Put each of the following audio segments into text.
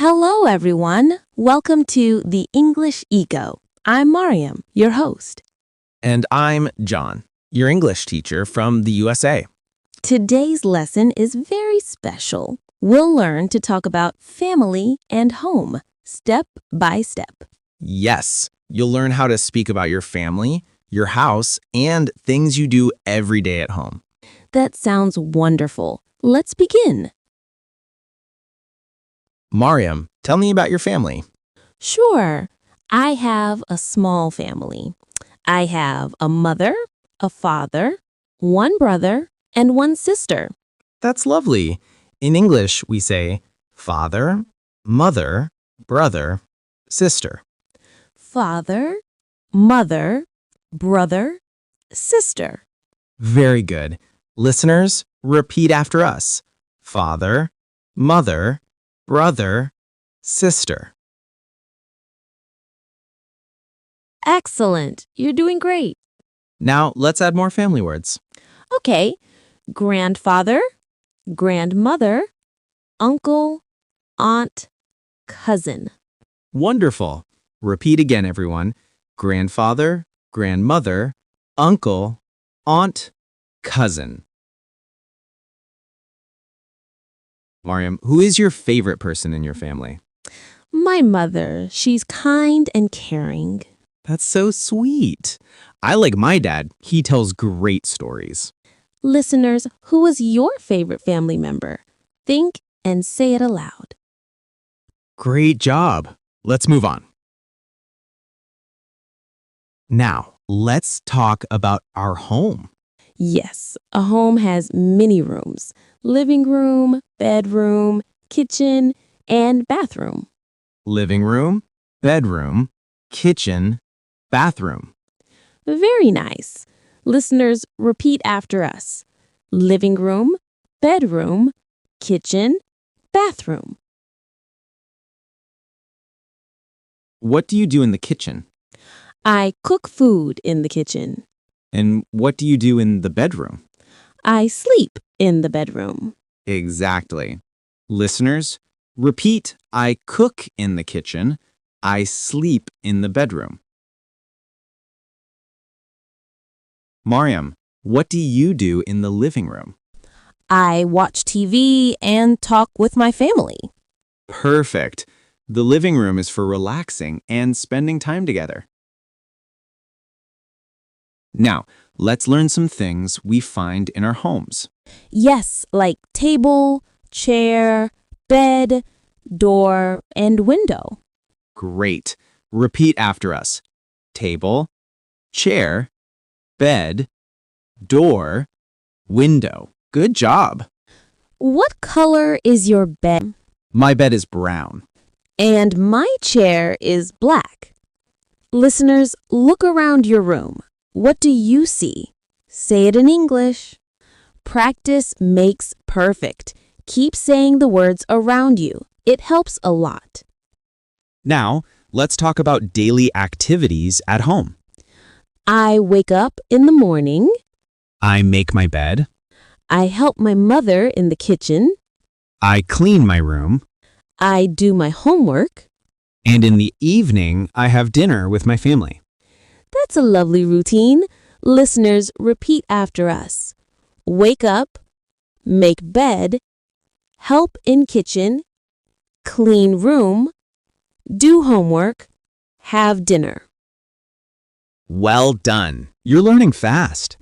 Hello, everyone. Welcome to the English Eco. I'm Mariam, your host. And I'm John, your English teacher from the USA. Today's lesson is very special. We'll learn to talk about family and home, step by step. Yes, you'll learn how to speak about your family, your house, and things you do every day at home. That sounds wonderful. Let's begin. Mariam, tell me about your family. Sure. I have a small family. I have a mother, a father, one brother, and one sister. That's lovely. In English, we say father, mother, brother, sister. Father, mother, brother, sister. Very good. Listeners, repeat after us. Father, mother, brother, sister. Excellent. You're doing great. Now, let's add more family words. Okay. Grandfather, grandmother, uncle, aunt, cousin. Wonderful. Repeat again, everyone. Grandfather, grandmother, uncle, aunt, cousin. Mariam, who is your favorite person in your family? My mother, she's kind and caring. That's so sweet. I like my dad. He tells great stories. Listeners, who is your favorite family member? Think and say it aloud. Great job. Let's move on. Now, let's talk about our home. Yes, a home has many rooms: living room, bedroom, kitchen, and bathroom. Living room, bedroom, kitchen, bathroom. Very nice. Listeners, repeat after us. Living room, bedroom, kitchen, bathroom. What do you do in the kitchen? I cook food in the kitchen. And what do you do in the bedroom? I sleep in the bedroom. Exactly. Listeners, repeat, I cook in the kitchen. I sleep in the bedroom. Mariam, what do you do in the living room? I watch TV and talk with my family. Perfect. The living room is for relaxing and spending time together. Now, let's learn some things we find in our homes. Yes, like table, chair, bed, door, and window. Great. Repeat after us. Table, chair, bed, door, window. Good job. What color is your bed? My bed is brown. And my chair is black. Listeners, look around your room. What do you see? Say it in English. Practice makes perfect. Keep saying the words around you. It helps a lot. Now, let's talk about daily activities at home. I wake up in the morning. I make my bed. I help my mother in the kitchen. I clean my room. I do my homework. And in the evening, I have dinner with my family. That's a lovely routine. Listeners, repeat after us. Wake up, make bed, help in kitchen, clean room, do homework, have dinner. Well done. You're learning fast.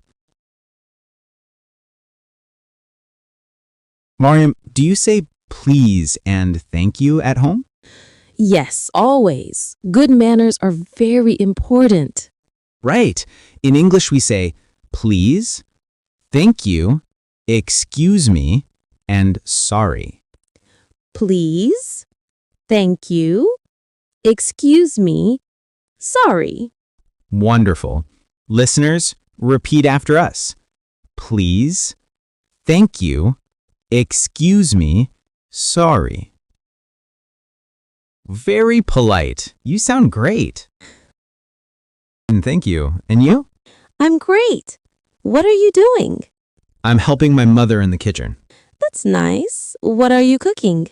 Mariam, do you say please and thank you at home? Yes, always. Good manners are very important. Right. In English, we say please, thank you, excuse me, and sorry. Please, thank you, excuse me, sorry. Wonderful. Listeners, repeat after us. Please, thank you, excuse me, sorry. Very polite. You sound great. And thank you. And you? I'm great. What are you doing? I'm helping my mother in the kitchen. That's nice. What are you cooking?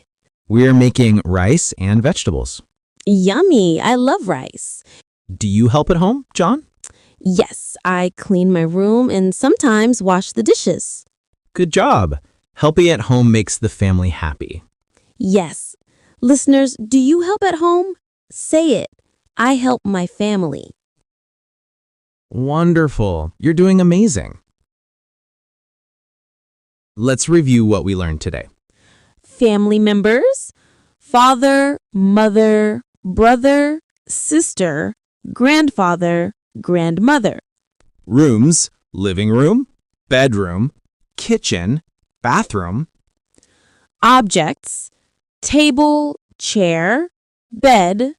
We're making rice and vegetables. Yummy! I love rice. Do you help at home, John? Yes, I clean my room and sometimes wash the dishes. Good job. Helping at home makes the family happy. Yes. Listeners, do you help at home? Say it. I help my family. Wonderful. You're doing amazing. Let's review what we learned today. Family members: father, mother, brother, sister, grandfather, grandmother. Rooms: living room, bedroom, kitchen, bathroom. Objects: table, chair, bed,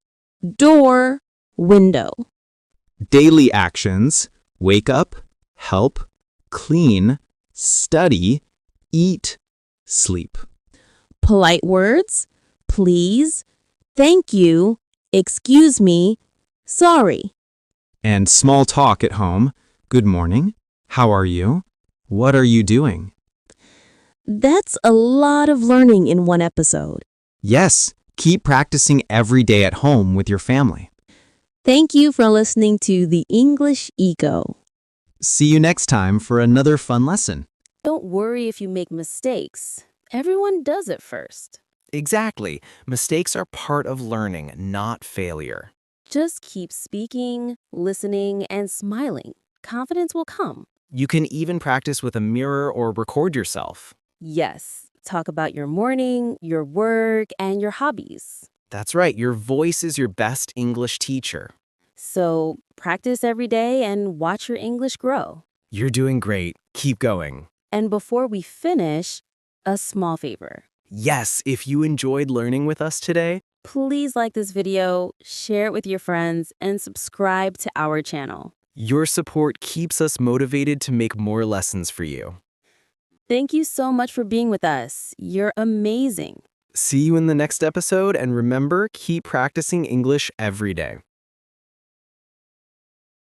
door, window. Daily actions: wake up, help, clean, study, eat, sleep. Polite words: please, thank you, excuse me, sorry. And small talk at home: good morning, how are you, what are you doing? That's a lot of learning in one episode. Yes, keep practicing every day at home with your family. Thank you for listening to The English Eco. See you next time for another fun lesson. Don't worry if you make mistakes. Everyone does it first. Exactly. Mistakes are part of learning, not failure. Just keep speaking, listening, and smiling. Confidence will come. You can even practice with a mirror or record yourself. Yes, talk about your morning, your work, and your hobbies. That's right, your voice is your best English teacher. So practice every day and watch your English grow. You're doing great. Keep going. And before we finish, a small favor. Yes, if you enjoyed learning with us today, Please like this video, share it with your friends, and subscribe to our channel. your support keeps us motivated to make more lessons for you. Thank you so much for being with us. You're amazing. See you in the next episode, and remember, keep practicing English every day.